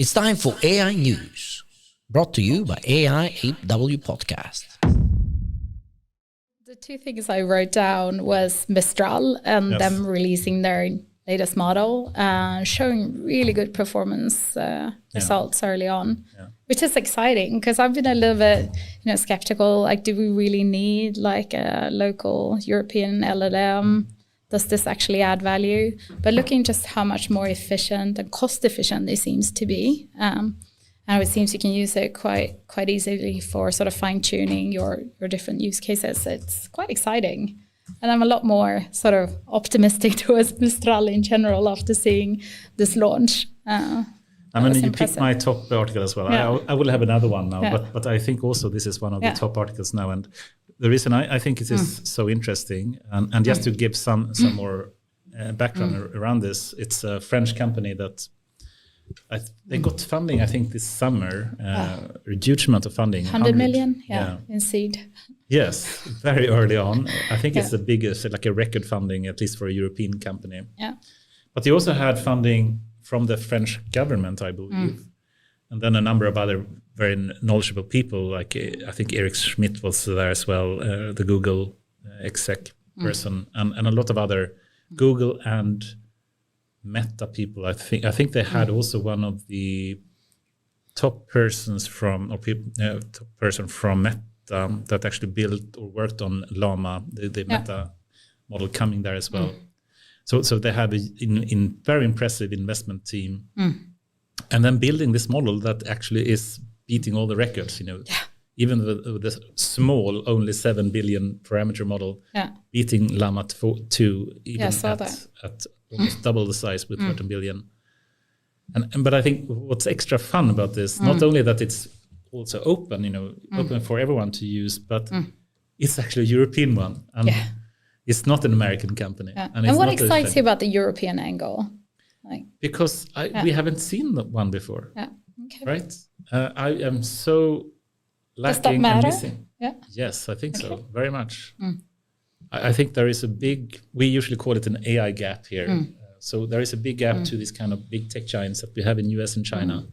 It's time for AI News, brought to you by AIAW Podcast. The two things I wrote down was Mistral and them releasing their latest model, showing really good performance results early on, which is exciting because I've been a little bit, skeptical. Like, do we really need like a local European LLM? Does this actually add value? But looking just how much more efficient and cost efficient it seems to be. And it seems you can use it quite easily for sort of fine tuning your different use cases. It's quite exciting. And I'm a lot more sort of optimistic towards Mistral in general after seeing this launch. You picked my top article as well. Yeah. I will have another one now, but I think also this is one of the top articles now. And the reason I think it is so interesting, and just to give some more background around this, it's a French company that they got funding, I think, this summer, a huge amount of funding. 100 million, in seed. Yes, very early on. I think it's the biggest, like a record funding, at least for a European company. Yeah. But they also had funding from the French government, I believe. And then a number of other very knowledgeable people, like I think Eric Schmidt was there as well, the Google exec person, and a lot of other Google and Meta people. I think they had also one of the top persons from top person from Meta that actually built or worked on Llama, the Meta model, coming there as well. So they have a very impressive investment team, and then building this model that actually is beating all the records. Even the small, only 7 billion parameter model, beating Llama 2, even at almost double the size with 13 billion. But I think what's extra fun about this, not only that it's also open, open for everyone to use, but it's actually a European one. And it's not an American company. Yeah. And what excites you about the European angle? Because we haven't seen one before. Yeah. Okay. Right? I am so lacking. Does that matter? And missing. Yeah. Yes, I think so. Very much. I think there is we usually call it an AI gap here. So there is a big gap to these kind of big tech giants that we have in US and China.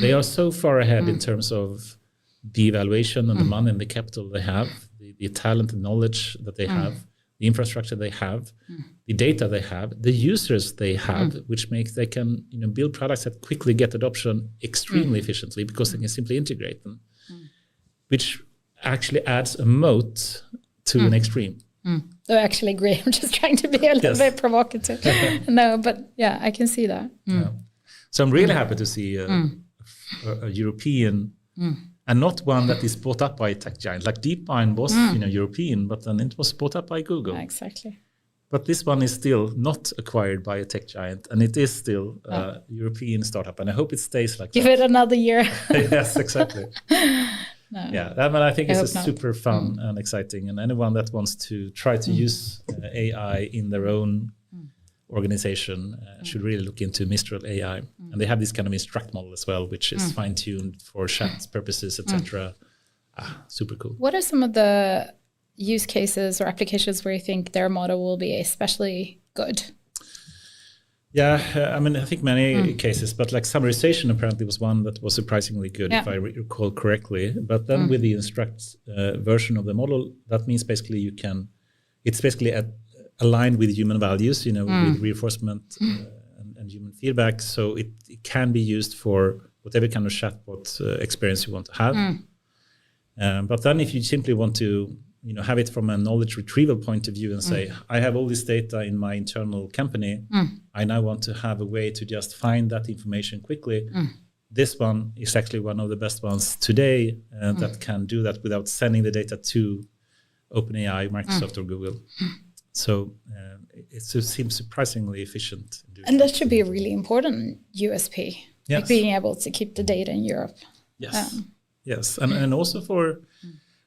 They are so far ahead in terms of the evaluation and the money and the capital they have, the talent and knowledge that they have, the infrastructure they have, the data they have, the users they have, which makes they can build products that quickly get adoption extremely efficiently because they can simply integrate them, which actually adds a moat to an extreme. I actually agree. I'm just trying to be a little bit provocative. No, but I can see that. Yeah. So I'm really happy to see a European, and not one that is bought up by a tech giant. Like DeepMind was European, but then it was bought up by Google. Exactly. But this one is still not acquired by a tech giant, and it is still a European startup. And I hope it stays like Give that. it another year. Yes, exactly. No. Yeah, I think it's super fun and exciting. And anyone that wants to try to use AI in their own organization should really look into Mistral AI. And they have this kind of instruct model as well, which is fine-tuned for chat purposes, etc. Super cool. What are some of the use cases or applications where you think their model will be especially good? Yeah, I think many cases, but like summarization apparently was one that was surprisingly good, if I recall correctly. But then with the instruct version of the model, that means basically it's basically aligned with human values, with reinforcement and human feedback. So it can be used for whatever kind of chatbot experience you want to have. But then if you simply want to have it from a knowledge retrieval point of view and say, I have all this data in my internal company. I now want to have a way to just find that information quickly. This one is actually one of the best ones today that can do that without sending the data to OpenAI, Microsoft, or Google. So it seems surprisingly efficient. And that should be a really important USP, like being able to keep the data in Europe. Yes, yes, and also for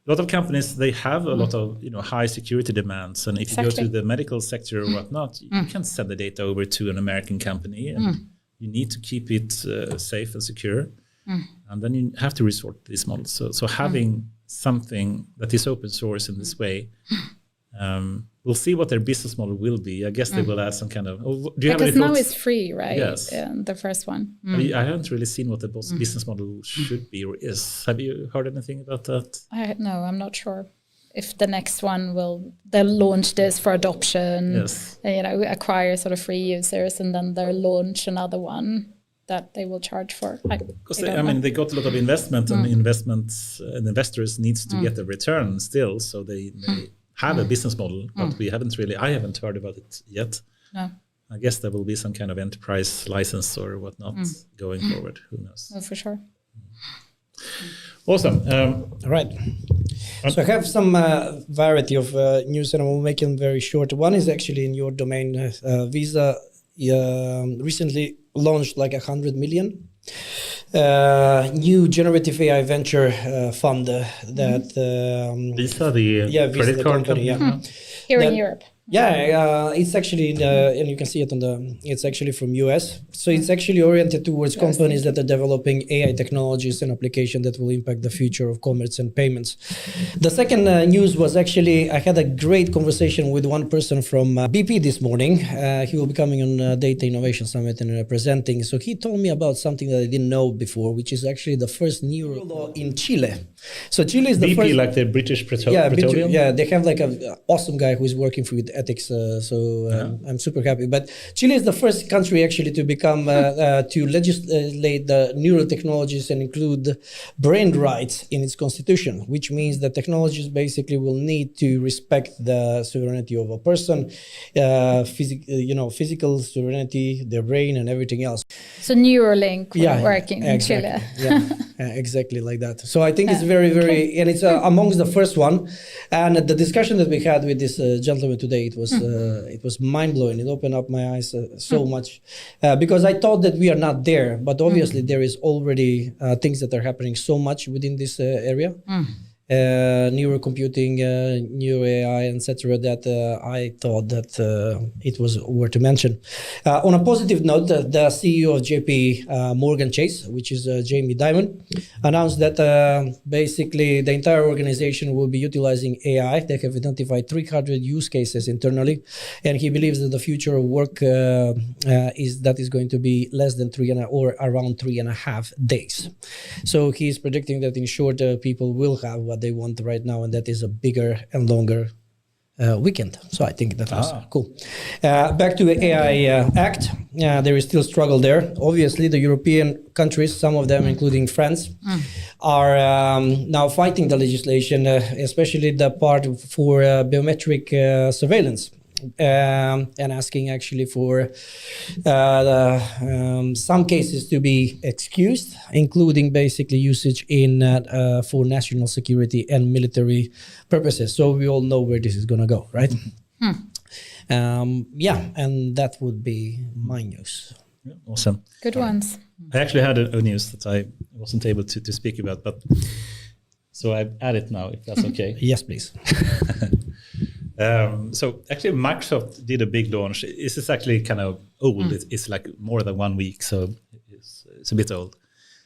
a lot of companies, they have a lot of high security demands, and if you go to the medical sector or whatnot, you can send the data over to an American company, and you need to keep it safe and secure, and then you have to resort to these models. So having something that is open source in this way we'll see what their business model will be. I guess they will add some kind of. Do you have any Because now thoughts? it's free, right? Yes. The first one. I haven't really seen what the business model should be or is. Have you heard anything about that? No, I'm not sure if the next one they'll launch this for adoption. Yes. And, acquire sort of free users, and then they'll launch another one that they will charge for. Because they got a lot of investment, and investments and investors needs to get a return still, so they have a business model, but I haven't heard about it yet. No. I guess there will be some kind of enterprise license or whatnot going forward. Who knows? No, for sure. Awesome. All right. So I have some variety of news, and I will make them very short. One is actually in your domain. Visa recently launched like 100 million new generative AI venture fund that Visa, the credit card company. Here in Europe. Yeah, it's actually and you can see it it's actually from US. So it's actually oriented towards companies that are developing AI technologies and applications that will impact the future of commerce and payments. The second news was actually, I had a great conversation with one person from BP this morning. He will be coming on Data Innovation Summit and presenting. So he told me about something that I didn't know before, which is actually the first neuro law in Chile. So Chile is the BP, first... like the British Petroleum? Yeah, they have like an awesome guy who is working with ethics, I'm super happy. But Chile is the first country actually to become to legislate the neural technologies and include brain rights in its constitution, which means that technologies basically will need to respect the sovereignty of a person, physical sovereignty, their brain, and everything else. So Neuralink will work in Chile. Exactly like that. So I think it's very, very, and it's amongst the first one. And the discussion that we had with this gentleman today, it was mind blowing. It opened up my eyes so much because I thought that we are not there, but obviously there is already things that are happening so much within this area. Neurocomputing, neuro AI, etc. that I thought that it was worth to mention. On a positive note, the CEO of JP Morgan Chase, which is Jamie Dimon, announced that basically the entire organization will be utilizing AI. They have identified 300 use cases internally, and he believes that the future of work is going to be less than around 3.5 days. So he's predicting that in short, people will have what they want right now, and that is a bigger and longer weekend. So I think that was cool. Back to the AI Act. There is still struggle there. Obviously, the European countries, some of them, including France, are now fighting the legislation, especially the part for biometric surveillance. And asking actually for some cases to be excused, including basically usage in for national security and military purposes. So we all know where this is going to go, right? And that would be my news. Yeah, awesome. Good ones. I actually had a news that I wasn't able to speak about, but so I add it now, if that's okay. Yes, please. So actually Microsoft did a big launch. This is actually kind of old. It's like more than 1 week, so it's a bit old.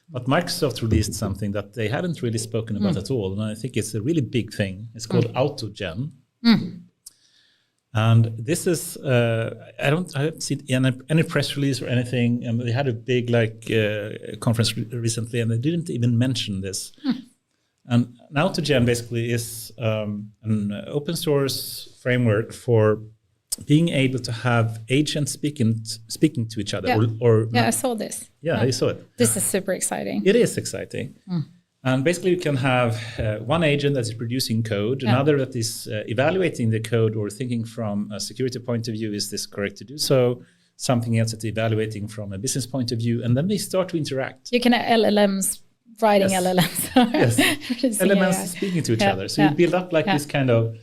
But Microsoft released something that they hadn't really spoken about at all, and I think it's a really big thing. It's called AutoGen. And this is I haven't seen any press release or anything. And they had a big conference recently, and they didn't even mention this. And AutoGen basically is an open source framework for being able to have agents speaking to each other. Yeah. I saw this. Yeah, I saw it. This is super exciting. It is exciting. And basically you can have one agent that is producing code, another that is evaluating the code or thinking from a security point of view, is this correct to do so? Something else that's evaluating from a business point of view. And then they start to interact. You can have LLMs writing LLMs. Yes, LLMs speaking to each other. So you build up this kind of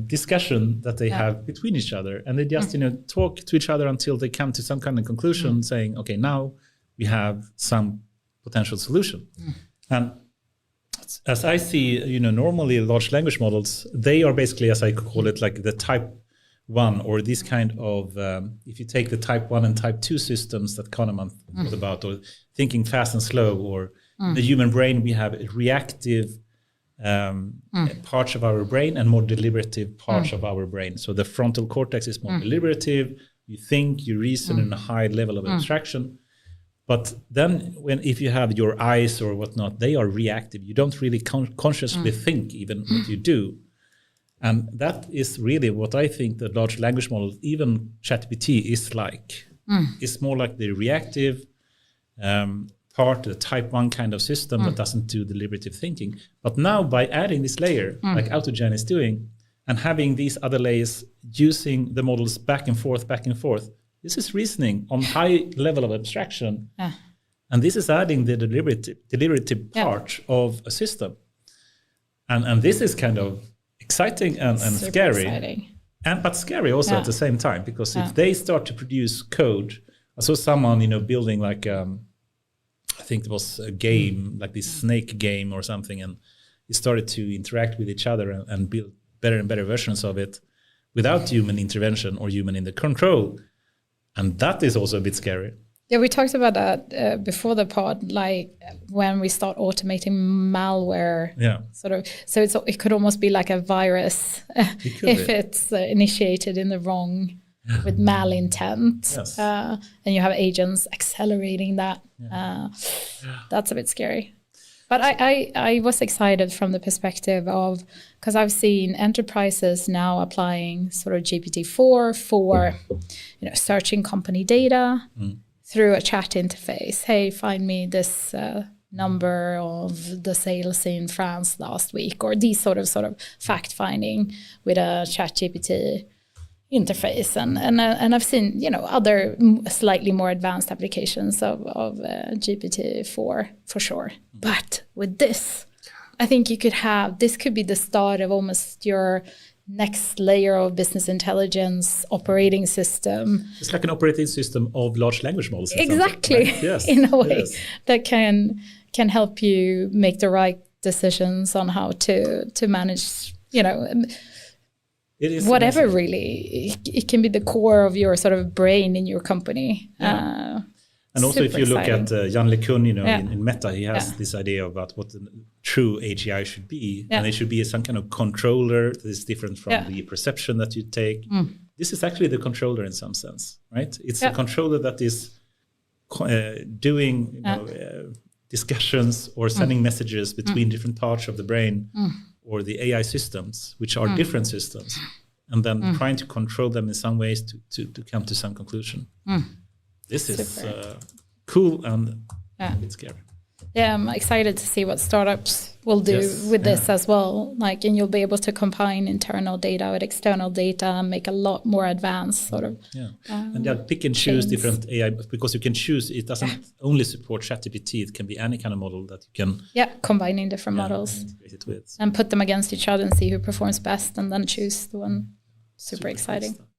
discussion that they have between each other, and they just talk to each other until they come to some kind of conclusion, saying, okay, now we have some potential solution. And as I see, normally large language models, they are basically, as I call it, like the type 1, or this kind of, if you take the type 1 and type 2 systems that Kahneman was about, or thinking fast and slow, or the human brain, we have reactive parts of our brain and more deliberative parts of our brain. So the frontal cortex is more deliberative. You think, you reason in a high level of abstraction. But then if you have your eyes or whatnot, they are reactive. You don't really consciously think even what you do. And that is really what I think the large language model, even ChatGPT, is like. It's more like the reactive part, the type 1 kind of system that doesn't do deliberative thinking. But now by adding this layer, like AutoGen is doing, and having these other layers using the models back and forth, this is reasoning on high level of abstraction. And this is adding the deliberative part of a system. And this is kind of exciting and scary. Exciting. But scary also at the same time, because if they start to produce code, I saw someone, building like, I think it was a game, like this snake game or something, and it started to interact with each other and build better and better versions of it without human intervention or human in the control. And that is also a bit scary. Yeah, we talked about that before the pod, like when we start automating malware. Yeah. Sort of. So it could almost be like a virus if it's initiated in the wrong, with malintent. Yes. And you have agents accelerating that. That's a bit scary. But I was excited from the perspective of, because I've seen enterprises now applying sort of GPT-4 for, searching company data through a chat interface. Hey, find me this number of the sales in France last week, or these sort of fact finding with a chat GPT interface. And I've seen, other slightly more advanced applications of GPT-4 for sure. But with this, I think this could be the start of almost your next layer of business intelligence operating system. It's like an operating system of large language models. Exactly, right? Yes. In a way that can help you make the right decisions on how to manage, It is whatever amazing. Really. It can be the core of your sort of brain in your company. And also, if you look at Jan LeCun, in Meta, he has this idea about what the true AGI should be. And it should be some kind of controller that is different from the perception that you take. This is actually the controller in some sense, right? It's a controller that is doing discussions or sending messages between different parts of the brain or the AI systems, which are different systems, and then trying to control them in some ways to come to some conclusion. This is cool and a bit scary. Yeah, I'm excited to see what startups will do with this as well. And you'll be able to combine internal data with external data and make a lot more advanced sort of. And pick and choose different AI, because you can choose. It doesn't only support ChatGPT. It can be any kind of model that you can. Combining different models integrate it with. and put them against each other and see who performs best, and then choose the one. Super exciting. Cool stuff.